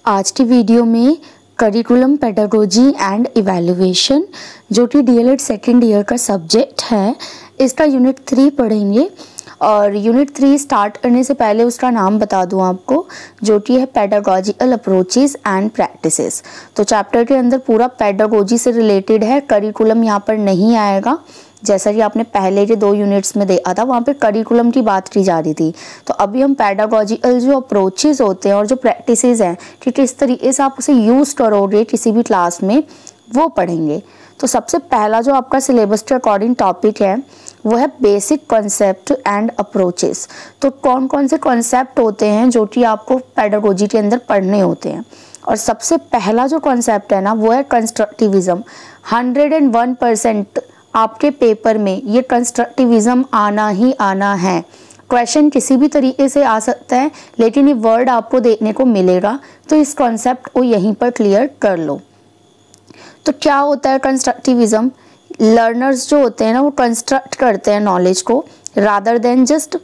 आज की वीडियो में करिकुलम पेडागोजी एंड इवैल्यूएशन जो कि डीएलएड सेकेंड ईयर का सब्जेक्ट है, इसका यूनिट 3 पढ़ेंगे। और यूनिट 3 स्टार्ट करने से पहले उसका नाम बता दूं आपको, जो कि है पेडागोजिकल अप्रोचेस एंड प्रैक्टिसेस। तो चैप्टर के अंदर पूरा पेडागोजी से रिलेटेड है, करिकुलम यहाँ पर नहीं आएगा। जैसा कि आपने पहले के 2 यूनिट्स में देखा था, वहाँ पे करिकुलम की बात की जा रही थी। तो अभी हम पेडागोजिकल जो अप्रोचेस होते हैं और जो प्रैक्टिसेस हैं कि किस तरीके से आप उसे यूज़ करोगे किसी भी क्लास में, वो पढ़ेंगे। तो सबसे पहला जो आपका सिलेबस के अकॉर्डिंग टॉपिक है वो है बेसिक कॉन्सेप्ट एंड अप्रोचेस। तो कौन कौन से कॉन्सेप्ट होते हैं जो कि आपको पेडागोजी के अंदर पढ़ने होते हैं। और सबसे पहला जो कॉन्सेप्ट है ना, वो है कंस्ट्रक्टिविज्म। 101% आपके पेपर में ये कंस्ट्रक्टिविज्म आना ही आना है। क्वेश्चन किसी भी तरीके से आ सकता है, लेकिन ये वर्ड आपको देखने को मिलेगा, तो इस कॉन्सेप्ट को यहीं पर क्लियर कर लो। तो क्या होता है कंस्ट्रक्टिविज्म? लर्नर्स जो होते हैं ना, वो कंस्ट्रक्ट करते हैं नॉलेज को, rather than just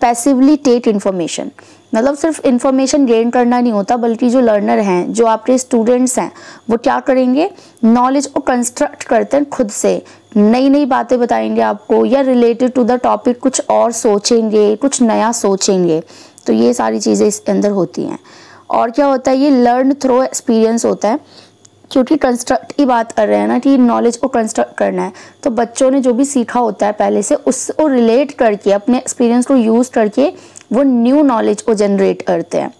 passively take information. मतलब सिर्फ इन्फॉर्मेशन गेन करना नहीं होता, बल्कि जो लर्नर हैं, जो आपके स्टूडेंट्स हैं, वो क्या करेंगे, नॉलेज को कंस्ट्रक्ट करते हैं खुद से। नई नई बातें बताएंगे आपको, या रिलेटेड टू द टॉपिक कुछ और सोचेंगे, कुछ नया सोचेंगे। तो ये सारी चीज़ें इसके अंदर होती हैं। और क्या होता है, ये लर्न थ्रू एक्सपीरियंस होता है, क्योंकि कंस्ट्रक्ट की बात कर रहे हैं ना कि नॉलेज को कंस्ट्रक्ट करना है। तो बच्चों ने जो भी सीखा होता है पहले से, उसको रिलेट करके, अपने एक्सपीरियंस को यूज़ करके वो न्यू नॉलेज को जनरेट करते हैं।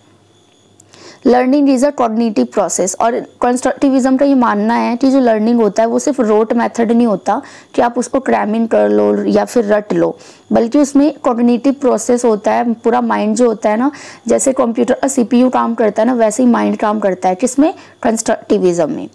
Learning is a cognitive process. और कंस्ट्रक्टिविज्म का ये मानना है कि जो लर्निंग होता है वो सिर्फ रोट मेथड नहीं होता कि आप उसको क्रैमिंग कर लो या फिर रट लो, बल्कि उसमें कॉग्निटिव प्रोसेस होता है। पूरा माइंड जो होता है ना, जैसे कंप्यूटर का सीपीयू काम करता है ना, वैसे ही माइंड काम करता है। किसमें? कंस्ट्रक्टिविज्म में।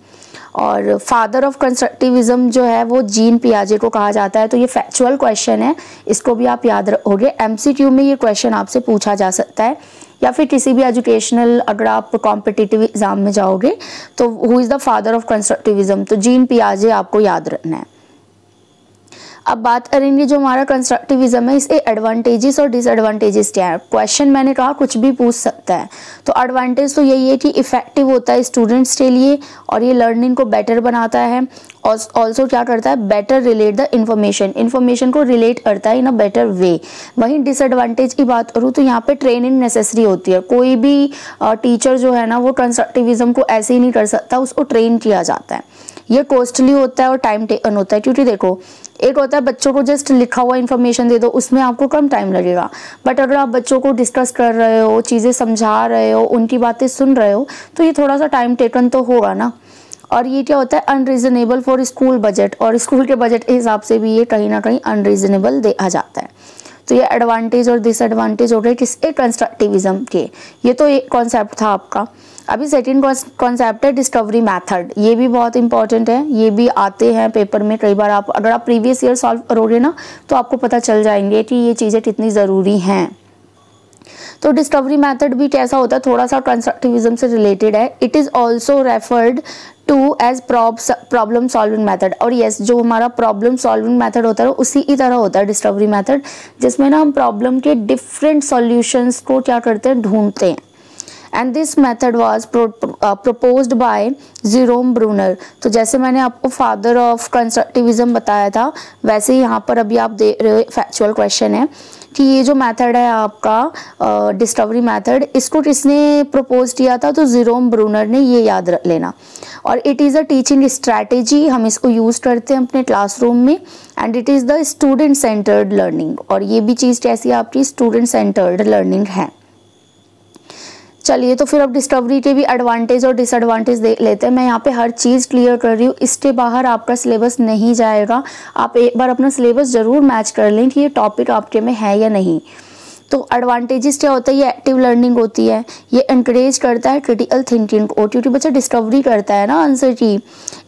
और फादर ऑफ कंस्ट्रक्टिविज्म जो है वो जीन पियाजे को कहा जाता है। तो ये फैक्चुअल क्वेश्चन है, इसको भी आप याद रखोगे। एमसीक्यू में ये क्वेश्चन आपसे पूछा जा सकता है, या फिर किसी भी एजुकेशनल, अगर आप कॉम्पिटिटिव एग्जाम में जाओगे तो who is the father of constructivism, तो जीन पियाजे आपको याद रखना है। अब बात करेंगे जो हमारा कंस्ट्रक्टिविज्म है, इसके एडवांटेजेस और डिसएडवांटेजेस क्या है। क्वेश्चन मैंने कहा कुछ भी पूछ सकता है। तो एडवांटेज तो यही है कि इफेक्टिव होता है स्टूडेंट्स के लिए, और ये लर्निंग को बेटर बनाता है। और ऑल्सो क्या करता है, बेटर रिलेट द इन्फॉर्मेशन को रिलेट करता है इन अ बेटर वे। वहीं डिसएडवांटेज की बात करूँ तो यहाँ पे ट्रेनिंग नेसेसरी होती है। कोई भी टीचर जो है ना, वो कंस्ट्रक्टिविज्म को ऐसे ही नहीं कर सकता, उसको ट्रेन किया जाता है। ये कॉस्टली होता है और टाइम टेकन होता है, क्योंकि देखो, एक होता है बच्चों को जस्ट लिखा हुआ इन्फॉर्मेशन दे दो, उसमें आपको कम टाइम लगेगा। बट अगर आप बच्चों को डिस्कस कर रहे हो, चीज़ें समझा रहे हो, उनकी बातें सुन रहे हो, तो ये थोड़ा सा टाइम टेकन तो होगा ना। और ये क्या होता है, अनरीजनेबल फॉर स्कूल बजट, और स्कूल के बजट के हिसाब से भी ये कहीं ना कहीं अनरीजनेबल देखा जाता है। तो ये एडवांटेज और डिसएडवांटेज हो गए किसके, कंस्ट्रक्टिविज्म के। ये तो एक कॉन्सेप्ट था आपका। अभी सेकंड कॉन्सेप्ट है डिस्कवरी मेथड। ये भी बहुत इंपॉर्टेंट है, ये भी आते हैं पेपर में कई बार। आप अगर आप प्रीवियस ईयर सॉल्व करोगे ना, तो आपको पता चल जाएंगे कि ये चीज़ें कितनी ज़रूरी हैं। तो डिस्कवरी मेथड भी कैसा होता है, थोड़ा सा कंस्ट्रक्टिविज्म से रिलेटेड है। It is also referred to as problem solving method. और यस, जो हमारा प्रॉब्लम सॉल्विंग मेथड होता है उसकी ही तरह होता है डिस्कवरी मेथड, जिसमें ना हम प्रॉब्लम के डिफरेंट सॉल्यूशंस को क्या करते हैं, ढूंढते हैं। And this method was proposed by Jerome Bruner. तो जैसे मैंने आपको फादर ऑफ कंस्ट्रक्टिविज्म बताया था, वैसे ही यहाँ पर अभी आप देख रहे हो फैक्चुअल क्वेश्चन है कि ये जो मेथड है आपका डिस्कवरी मेथड, इसको किसने प्रपोज किया था, तो जेरोम ब्रूनर ने। ये याद रख लेना। और it is a teaching strategy, हम इसको यूज़ करते हैं अपने क्लासरूम में। And it is the student centred learning. और ये भी चीज़ कैसी है आपकी, स्टूडेंट सेंटर्ड लर्निंग है। चलिए, तो फिर अब डिस्कवरी के भी एडवांटेज और डिसएडवांटेज देख लेते हैं। मैं यहाँ पे हर चीज़ क्लियर कर रही हूँ, इसके बाहर आपका सिलेबस नहीं जाएगा। आप एक बार अपना सिलेबस ज़रूर मैच कर लें कि ये टॉपिक आपके में है या नहीं। तो एडवांटेजेस क्या होता है, ये एक्टिव लर्निंग होती है, ये इनकरेज करता है क्रिटिकल थिंकिंग को, क्योंकि बच्चा डिस्कवरी करता है ना आंसर की,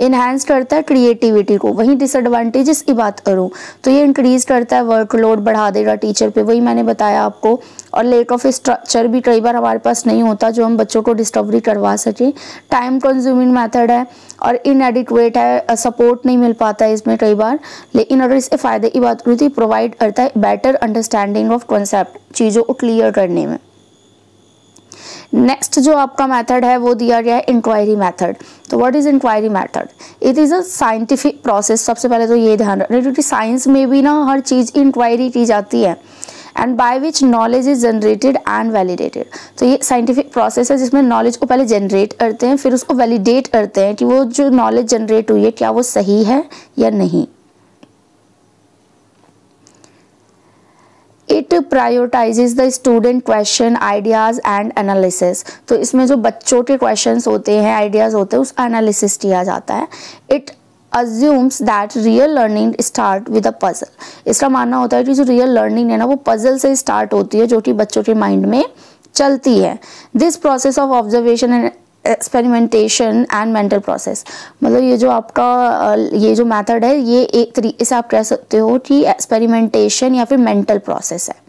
इन्हांस करता है क्रिएटिविटी को। वहीं डिसएडवांटेजेस की बात करूँ तो ये इंक्रीज करता है वर्कलोड, बढ़ा देगा टीचर पे, वही मैंने बताया आपको। और लेक ऑफ स्ट्रक्चर भी कई बार हमारे पास नहीं होता जो हम बच्चों को डिस्कवरी करवा सकें। टाइम कंज्यूमिंग मेथड है और इनएडिक्वेट है, सपोर्ट नहीं मिल पाता है इसमें कई बार। लेकिन अगर इसके फ़ायदे की बात करूँ तो प्रोवाइड करता है बेटर अंडरस्टैंडिंग ऑफ कॉन्सेप्ट, चीज़ों को क्लियर करने में। नेक्स्ट जो आपका मेथड है वो दिया गया है इंक्वायरी मेथड। तो what is inquiry method? It is a scientific process. सबसे पहले तो ये ध्यान रखना, क्योंकि साइंस में भी ना हर चीज़ इंक्वायरी की जाती है। And by which knowledge is generated and validated. तो ये साइंटिफिक प्रोसेस है जिसमें नॉलेज को पहले जनरेट करते हैं, फिर उसको वैलिडेट करते हैं कि वो जो नॉलेज जनरेट हुई है क्या वो सही है या नहीं। It prioritises the student question, ideas and analysis. तो इसमें जो बच्चों के क्वेश्चंस होते हैं, आइडियाज होते हैं, उसका एनालिसिस किया जाता है। It assumes that real learning start with a puzzle। इसका मानना होता है कि जो रियल लर्निंग है ना वो पजल से स्टार्ट होती है, जो कि बच्चों के माइंड में चलती है। This process of observation and experimentation and mental process, मतलब ये जो आपका ये जो मेथड है ये एक तरीके से आप कह सकते हो कि एक्सपेरिमेंटेशन या फिर मेंटल प्रोसेस है।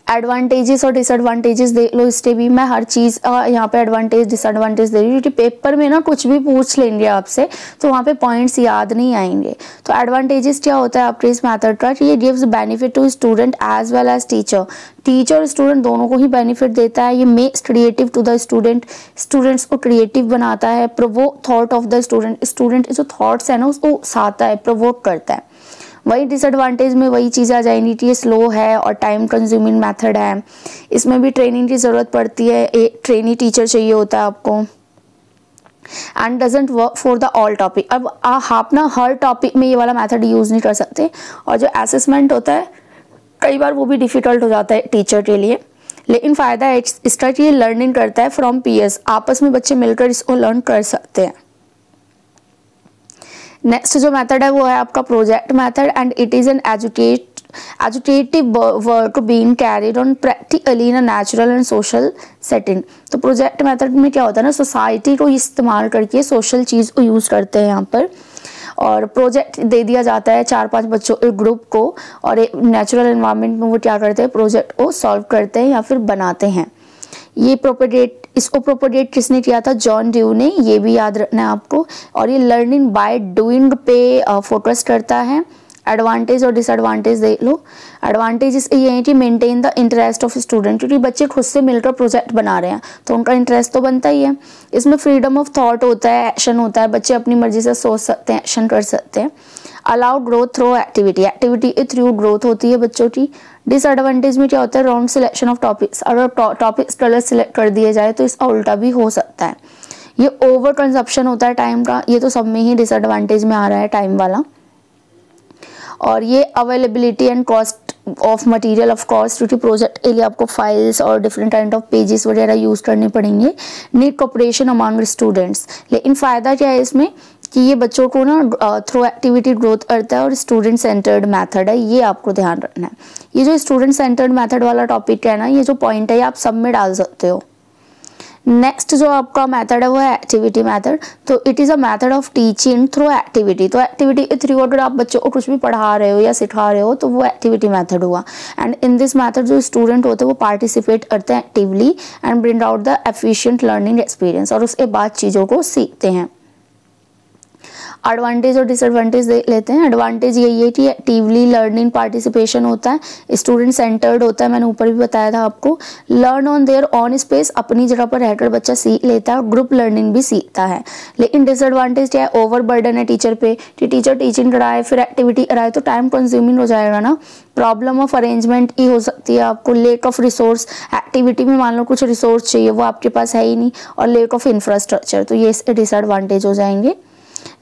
एडवांटेजेस और डिसएडवांटेजेस देख लो, इसके भी मैं हर चीज़ यहाँ पे एडवांटेज डिसएडवांटेज दे रही हूँ, क्योंकि पेपर में ना कुछ भी पूछ लेंगे आपसे तो वहाँ पे पॉइंट्स याद नहीं आएंगे। तो एडवांटेजेस क्या होता है आपके इस मेथड का कि ये gives benefit to student as well as teacher. Teacher और स्टूडेंट दोनों को ही बेनिफिट देता है। ये makes creative to the student, students को क्रिएटिव बनाता है। Provoke thought of the student, student जो थॉट्स है ना उसको उकसाता है, प्रोवोक करता है। वही डिसएडवांटेज में वही चीज़ आ जाएंगी कि ये स्लो है और टाइम कंज्यूमिंग मेथड है। इसमें भी ट्रेनिंग की ज़रूरत पड़ती है, एक ट्रेनी टीचर चाहिए होता है आपको। And doesn't work for the all topic. अब आप ना हर टॉपिक में ये वाला मेथड यूज़ नहीं कर सकते, और जो असेसमेंट होता है कई बार वो भी डिफ़िकल्ट हो जाता है टीचर के लिए। लेकिन फ़ायदा है इसका कि ये लर्निंग करता है फ्रॉम पीयर्स, आपस में बच्चे मिलकर इसको लर्न कर सकते हैं। नेक्स्ट जो मेथड है वो है आपका project method, and it is an educative work being carried on practically in a natural and social setting. तो प्रोजेक्ट मेथड में क्या होता है ना, सोसाइटी को इस्तेमाल करके सोशल चीज़ को यूज़ करते हैं यहाँ पर, और प्रोजेक्ट दे दिया जाता है 4-5 बच्चों एक ग्रुप को, और एक नेचुरल एनवायरनमेंट में वो क्या करते हैं, प्रोजेक्ट को सॉल्व करते हैं या फिर बनाते हैं। ये इसको प्रोपोगेट किसने किया था, जॉन ड्यू ने, ये भी याद रखना है आपको। और ये लर्निंग बाय डूइंग पे फोकस करता है। एडवांटेज और डिसएडवांटेज देख लो। एडवांटेजेस ये है कि maintain the interest of student, क्योंकि बच्चे खुद से मिलकर प्रोजेक्ट बना रहे हैं तो उनका इंटरेस्ट तो बनता ही है। इसमें फ्रीडम ऑफ थॉट होता है, एक्शन होता है, बच्चे अपनी मर्जी से सोच सकते हैं, एक्शन कर सकते हैं। Allow growth through activity, activity through growth होती है बच्चों की। डिसएडवांटेज में क्या होता है, रॉन्ग सिलेक्शन ऑफ टॉपिक्स, अगर टॉपिक्स गलत सिलेक्ट कर दिए जाए तो इसका उल्टा भी हो सकता है। ये ओवर कंजप्शन होता है टाइम का, ये तो सब में ही डिसएडवांटेज में आ रहा है टाइम वाला। और ये availability and cost of material of course, क्योंकि प्रोजेक्ट के लिए आपको फाइल्स और डिफरेंट काइंड ऑफ पेजेस वगैरह यूज़ करने पड़ेंगे। Need cooperation among students. लेकिन फ़ायदा क्या है इसमें कि ये बच्चों को ना थ्रू एक्टिविटी ग्रोथ करता है, और स्टूडेंट सेंटर्ड मेथड है, ये आपको ध्यान रखना है। ये जो स्टूडेंट सेंटर्ड मेथड वाला टॉपिक है ना, ये जो पॉइंट है ये आप सब में डाल सकते हो। नेक्स्ट जो आपका मेथड है वो है एक्टिविटी मेथड। तो it is a method of teaching through activity. तो एक्टिविटी के थ्रू अगर आप बच्चों को कुछ भी पढ़ा रहे हो या सिखा रहे हो तो वो एक्टिविटी मेथड हुआ। एंड इन दिस मेथड जो स्टूडेंट होते हैं वो पार्टिसिपेट करते हैं actively and bring out the efficient learning experience, और उसके बाद चीज़ों को सीखते हैं। एडवांटेज और डिसएडवांटेज देख लेते हैं। एडवांटेज यही है कि एक्टिवली लर्निंग पार्टिसिपेशन होता है, स्टूडेंट सेंटर्ड होता है, मैंने ऊपर भी बताया था आपको। Learn on their on space, अपनी जगह पर रहकर बच्चा सीख लेता है, और ग्रुप लर्निंग भी सीखता है। लेकिन डिसएडवांटेज क्या है, ओवर बर्डन है टीचर पे, कि टीचर टीचिंग कराए फिर एक्टिविटी कराए तो टाइम कंज्यूमिंग हो जाएगा ना। प्रॉब्लम ऑफ अरेंजमेंट ही हो सकती है आपको। लेक ऑफ रिसोर्स, एक्टिविटी में मान लो कुछ रिसोर्स चाहिए वो आपके पास है ही नहीं, और लेक ऑफ इंफ्रास्ट्रक्चर, तो ये डिसएडवांटेज हो जाएंगे।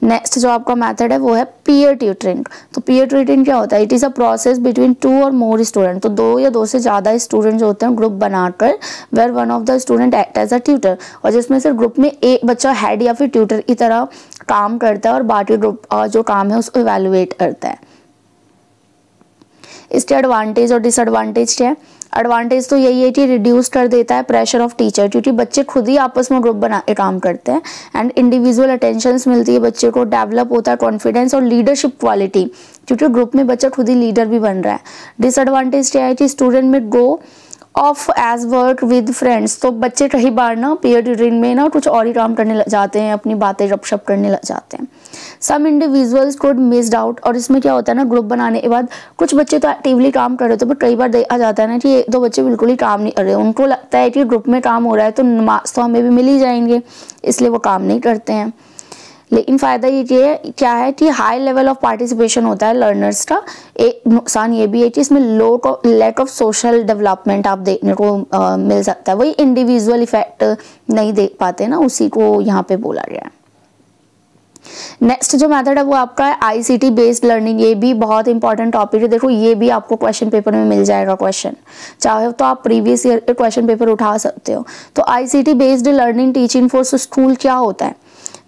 नेक्स्ट जो आपका मेथड है वो है पीयर ट्यूटरिंग। तो पीयर ट्यूटरिंग क्या होता है, it is a process between 2 और मोर स्टूडेंट। तो 2 या 2 से ज़्यादा स्टूडेंट जो होते हैं ग्रुप बनाकर, where one of the student act as a tutor, और जिसमें से ग्रुप में एक बच्चा हेड या फिर ट्यूटर की तरह काम करता है और बाकी ग्रुप जो काम है उसको इवेलुएट करता है। इसके एडवांटेज और डिसएडवांटेज क्या है। एडवांटेज तो यही है कि रिड्यूस कर देता है प्रेशर ऑफ टीचर, क्योंकि बच्चे खुद ही आपस में ग्रुप बना के काम करते हैं। एंड इंडिविजुअल अटेंशंस मिलती है बच्चे को, डेवलप होता है कॉन्फिडेंस और लीडरशिप क्वालिटी, क्योंकि ग्रुप में बच्चा खुद ही लीडर भी बन रहा है। डिसएडवांटेज क्या है कि स्टूडेंट में go of age work with friends, तो बच्चे कई बार ना पीयर ट्यूटरिंग में ना कुछ और ही काम करने लग जाते हैं, अपनी बातें गपशप करने लग जाते हैं। Some individuals could missed out, और इसमें क्या होता है ना, ग्रुप बनाने के बाद कुछ बच्चे तो एक्टिवली काम कर रहे होते हैं, बट कई बार देखा जाता है ना कि एक दो बच्चे बिल्कुल ही काम नहीं कर रहे, उनको लगता है कि ग्रुप में काम हो रहा है तो मार्क्स तो हमें भी मिल ही जाएंगे, इसलिए वो काम नहीं करते हैं। लेकिन फ़ायदा ये क्या है कि हाई लेवल ऑफ पार्टिसिपेशन होता है लर्नर्स का। एक नुकसान ये भी है कि इसमें लैक ऑफ सोशल डेवलपमेंट आप देखने को मिल सकता है, वही इंडिविजुअल इफेक्ट नहीं देख पाते ना, उसी को यहाँ पे बोला गया है। नेक्स्ट जो मेथड है वो आपका है आईसीटी बेस्ड लर्निंग। ये भी बहुत इंपॉर्टेंट टॉपिक है, देखो ये भी आपको क्वेश्चन पेपर में मिल जाएगा क्वेश्चन, चाहे तो आप प्रीवियस ईयर के क्वेश्चन पेपर उठा सकते हो। तो ICT based learning teaching for school क्या होता है?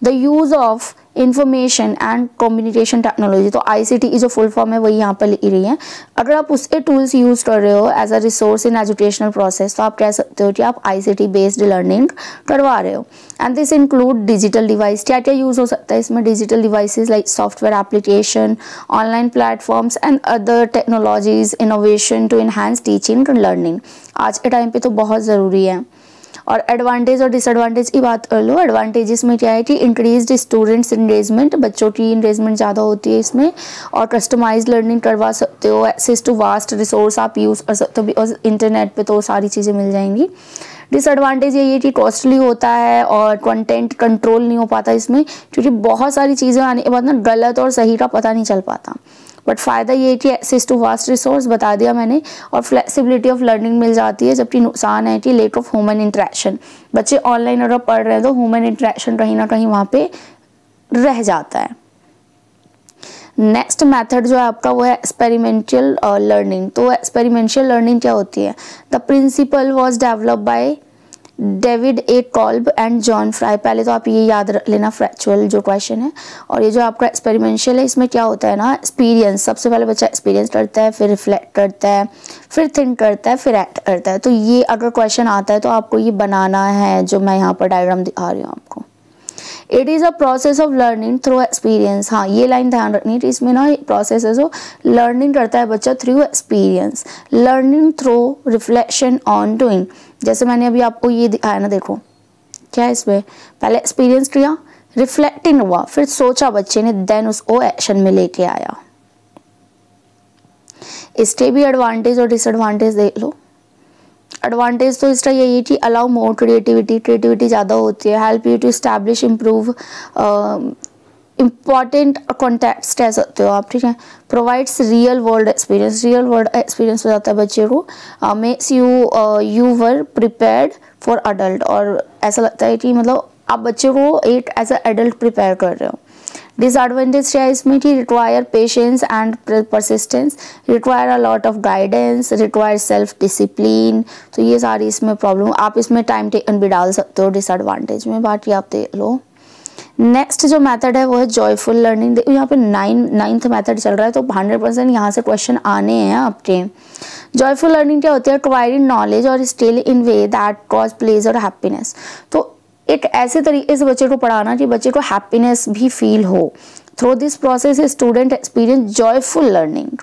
The use of information and communication technology. तो आईसीटी की जो फुल फॉर्म है वही यहाँ पर लिखी रही है। अगर आप उसके टूल्स यूज कर रहे हो as a resource in educational process, तो आप कह सकते हो कि आप आईसीटी बेस्ड लर्निंग करवा रहे हो। And this include digital device. क्या क्या यूज हो सकता है इसमें? Digital devices like software application, online platforms and other technologies innovation to enhance teaching and learning. आज के टाइम पे तो बहुत ज़रूरी है। और एडवांटेज और डिसएडवांटेज की बात कर लो। एडवांटेजेस में क्या है कि इंक्रीज्ड स्टूडेंट्स इंगेजमेंट, बच्चों की इंगेजमेंट ज़्यादा होती है इसमें, और कस्टमाइज्ड लर्निंग करवा सकते हो, एक्सेस टू वास्ट रिसोर्स आप यूज़ कर सकते हो, बिकॉज इंटरनेट पे तो सारी चीज़ें मिल जाएंगी। डिसएडवांटेज ये कि कॉस्टली होता है और कंटेंट कंट्रोल नहीं हो पाता इसमें, क्योंकि बहुत सारी चीज़ें आने के बाद ना गलत और सही का पता नहीं चल पाता। बट फ़ायदा ये है कि एक्सेस टू वास्ट रिसोर्स बता दिया मैंने, और फ्लेक्सिबिलिटी ऑफ लर्निंग मिल जाती है। जबकि नुकसान है कि लेक ऑफ ह्यूमन इंटरेक्शन। बच्चे ऑनलाइन अगर पढ़ रहे हैं तो ह्यूमन इंटरेक्शन कहीं ना कहीं वहाँ पे रह जाता है। नेक्स्ट मेथड जो है आपका वो है एक्सपेरिमेंटल लर्निंग। तो एक्सपेरिमेंटल लर्निंग क्या होती है? The principle was develop by David A Kolb and John Fry. पहले तो आप ये याद रख लेना फैक्चुअल जो क्वेश्चन है। और ये जो आपका एक्सपेरिमेंशियल है, इसमें क्या होता है ना, एक्सपीरियंस। सबसे पहले बच्चा एक्सपीरियंस करता है, फिर रिफ्लेक्ट करता है, फिर थिंक करता है, फिर एक्ट करता है। तो ये अगर क्वेश्चन आता है तो आपको ये बनाना है, जो मैं यहाँ पर डायग्राम दिखा रही हूँ आपको। It is a process of learning through experience. हाँ, ये लाइन ध्यान रखनी है, इसमें ना प्रोसेस है जो लर्निंग करता है बच्चा through experience, learning through reflection on doing. जैसे मैंने अभी आपको ये दिखाया ना, देखो क्या है इसमें, पहले एक्सपीरियंस किया, रिफ्लेक्टिंग हुआ, फिर सोचा बच्चे ने, देन उसको एक्शन में लेके आया। इसके भी एडवांटेज और डिसएडवांटेज देख लो। एडवांटेज तो इसका यही है कि अलाउ मोर क्रिएटिविटी ज़्यादा होती है, help you to establish improve important contacts कह सकते हो आप, ठीक है। प्रोवाइड्स रियल वर्ल्ड एक्सपीरियंस हो जाता है बच्चे को, makes you were prepared for adult, और ऐसा लगता है कि मतलब आप बच्चे को एक एज अ एडल्ट प्रिपेयर कर रहे हो। डिसएडवांटेज क्या है इसमें कि require patience and persistence, require a lot of guidance, require self discipline. तो ये सारी इसमें प्रॉब्लम, आप इसमें टाइम टेकन भी डाल सकते हो डिसएडवांटेज में, बाकी आप देख लो। नेक्स्ट जो मेथड है वो है जॉयफुल लर्निंग। देखो यहाँ पे नाइन्थ मेथड चल रहा है, तो 100% यहाँ से क्वेश्चन आने हैं आपके। जॉयफुल लर्निंग क्या होती है? एक्वायरिंग नॉलेज और skill in way that cause pleasure और हैप्पीनेस। तो एक ऐसे तरीके से बच्चे को पढ़ाना कि बच्चे को हैप्पीनेस भी फील हो। Through this process student experience joyful learning.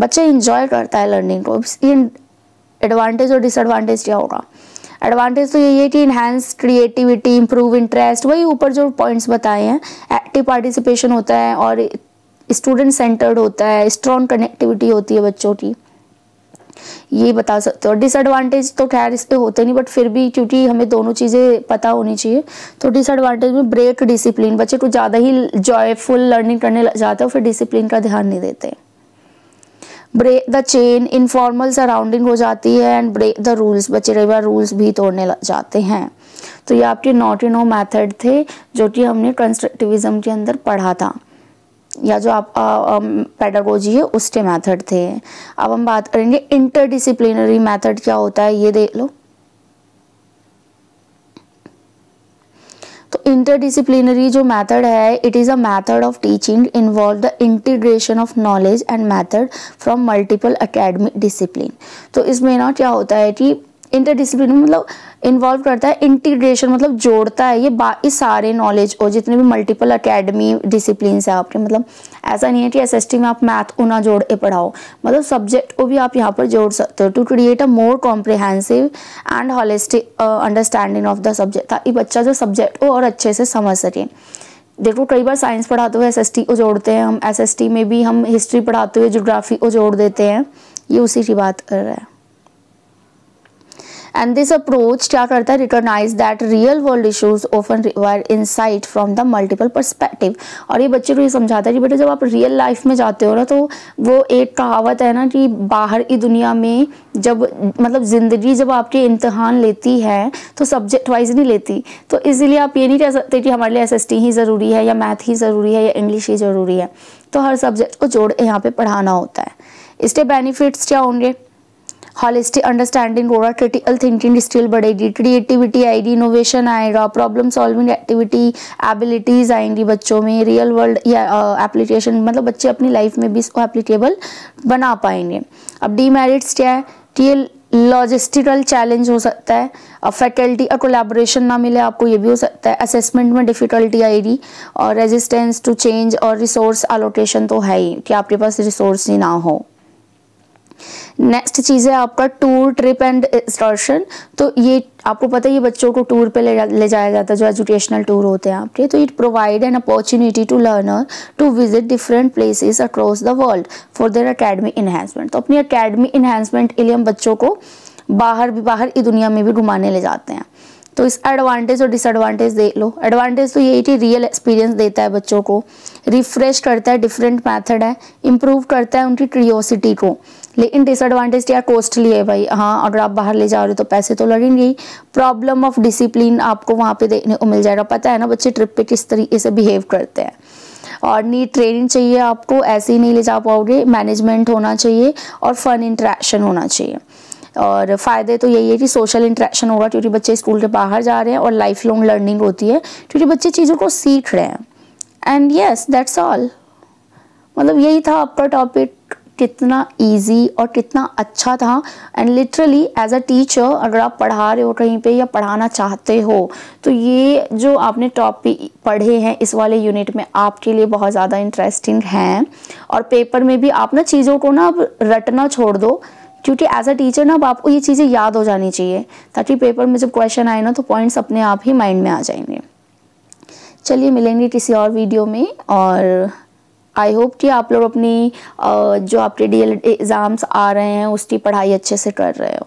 बच्चा इंजॉय करता है लर्निंग को। एडवांटेज और डिसएडवांटेज क्या होगा? एडवांटेज तो यही है कि इनहेंस क्रिएटिविटी, इंप्रूव इंटरेस्ट, वही ऊपर जो पॉइंट्स बताए हैं। एक्टिव पार्टिसिपेशन होता है और स्टूडेंट सेंटर्ड होता है, स्ट्रॉन्ग कनेक्टिविटी होती है बच्चों की, ये बता सकते हो। डिसएडवांटेज तो खैर इसके होते नहीं, बट फिर भी क्योंकि हमें दोनों चीज़ें पता होनी चाहिए, तो डिसएडवांटेज में ब्रेक डिसिप्लिन, बच्चे को ज़्यादा ही जॉयफुल लर्निंग करने लग जाते हैं, फिर डिसिप्लिन का ध्यान नहीं देते। Break the chain, informal surrounding हो जाती है, एंड ब्रेक द रूल्स, बच्चे कई बार रूल्स भी तोड़ने लग जाते हैं। तो ये आपके नॉट नो मेथड थे जो कि हमने कंस्ट्रक्टिविज्म के अंदर पढ़ा था, या जो आप पेडागोजी है उसके मेथड थे। अब हम बात करेंगे इंटरडिसिप्लिनरी मेथड क्या होता है, ये देख लो। तो इंटरडिसिप्लिनरी जो मेथड है, it is a method of teaching involve the integration of knowledge and method from multiple academic discipline. तो इसमें ना क्या होता है कि इंटरडिसिप्लिनरी मतलब इन्वॉल्व करता है, इंटीग्रेशन मतलब जोड़ता है ये बाकी सारे नॉलेज और जितने भी मल्टीपल एकेडमी डिसिप्लिन है आपके। मतलब ऐसा नहीं है कि एसएसटी में आप मैथ को ना जोड़ के पढ़ाओ, मतलब सब्जेक्ट को भी आप यहाँ पर जोड़ सकते हो to create a more comprehensive and holistic understanding of the subject, ताकि बच्चा जो सब्जेक्ट को और अच्छे से समझ सके। देखो कई बार साइंस पढ़ाते हुए एसएसटी को जोड़ते हैं हम, एसएसटी में भी हम हिस्ट्री पढ़ाते हुए ज्योग्राफी को जोड़ देते हैं, ये उसी की बात कर रहा है। एंड दिस अप्रोच क्या करता है, recognise that real world issues often require insight from the multiple perspective. और ये बच्चे को ये समझाता है कि बेटा जब आप रियल लाइफ में जाते हो ना, तो वो एक कहावत है ना कि बाहर की दुनिया में जब मतलब ज़िंदगी जब आपके इम्तिहान लेती है तो सब्जेक्ट वाइज नहीं लेती, तो इसीलिए आप ये नहीं कह सकते कि हमारे लिए एसएसटी ही ज़रूरी है या मैथ ही ज़रूरी है या इंग्लिश ही ज़रूरी है। तो हर सब्जेक्ट को जोड़ यहाँ पे पढ़ाना होता है। इसके बेनिफिट्स क्या होंगे, हॉलिस्टिक अंडरस्टैंडिंग होगा, क्रिटिकल थिंकिंग स्किल बढ़ेगी, क्रिएटिविटी आएगी, इनोवेशन आएगा, प्रॉब्लम सॉल्विंग एक्टिविटी एबिलिटीज़ आएंगी बच्चों में, रियल वर्ल्ड या एप्लीकेशन मतलब बच्चे अपनी लाइफ में भी इसको एप्लीकेबल बना पाएंगे। अब डीमेरिट्स क्या है कि ये लॉजिस्टिकल चैलेंज हो सकता है, फैकल्टी और कोलैबोरेशन ना मिले आपको, ये भी हो सकता है, असेसमेंट में डिफ़िकल्टी आएगी, और रेजिस्टेंस टू चेंज और रिसोर्स एलोकेशन तो है ही कि आपके पास रिसोर्स ही ना हो। नेक्स्ट चीज़ है आपका टूर ट्रिप एंड एक्सकर्शन। तो ये आपको पता है ये बच्चों को टूर पे ले जाया जाता है, जो एजुकेशनल टूर होते हैं आपके। तो it provide an opportunity to learner to visit different places across the world for their academic enhancement. तो अपनी एकेडमिक इन्हेंसमेंट के लिए हम बच्चों को बाहर की दुनिया में भी घुमाने ले जाते हैं। तो इस एडवांटेज और डिसएडवांटेज देख लो। एडवांटेज तो यही कि रियल एक्सपीरियंस देता है बच्चों को, रिफ्रेश करता है, डिफरेंट मेथड है, इम्प्रूव करता है उनकी क्यूरियोसिटी को। लेकिन डिसएडवांटेज क्या, कॉस्टली है भाई। हाँ, अगर आप बाहर ले जा रहे हो तो पैसे तो लगेंगे ही। प्रॉब्लम ऑफ डिसिप्लिन आपको वहाँ पे देखने को मिल जाएगा। पता है ना बच्चे ट्रिप पे किस तरीके से बिहेव करते हैं। और नीड ट्रेनिंग चाहिए आपको, ऐसे ही नहीं ले जा पाओगे, मैनेजमेंट होना चाहिए और फन इंटरेक्शन होना चाहिए। और फ़ायदे तो यही है कि सोशल इंटरेक्शन होगा क्योंकि बच्चे स्कूल के बाहर जा रहे हैं, और लाइफ लॉन्ग लर्निंग होती है क्योंकि बच्चे चीज़ों को सीख रहे हैं। And yes that's all. मतलब यही था आपका टॉपिक, कितना इजी और कितना अच्छा था। And literally as a teacher अगर आप पढ़ा रहे हो कहीं पे या पढ़ाना चाहते हो, तो ये जो आपने टॉपिक पढ़े हैं इस वाले यूनिट में आपके लिए बहुत ज़्यादा इंटरेस्टिंग हैं। और पेपर में भी आप ना चीज़ों को ना अब रटना छोड़ दो, क्योंकि एज अ टीचर ना अब आपको ये चीज़ें याद हो जानी चाहिए, ताकि पेपर में जब क्वेश्चन आए ना तो पॉइंट्स अपने आप ही माइंड में आ जाएंगे। चलिए मिलेंगे किसी और वीडियो में, और आई होप कि आप लोग अपनी जो आपके डीएलएड एग्ज़ाम्स आ रहे हैं उसकी पढ़ाई अच्छे से कर रहे हो।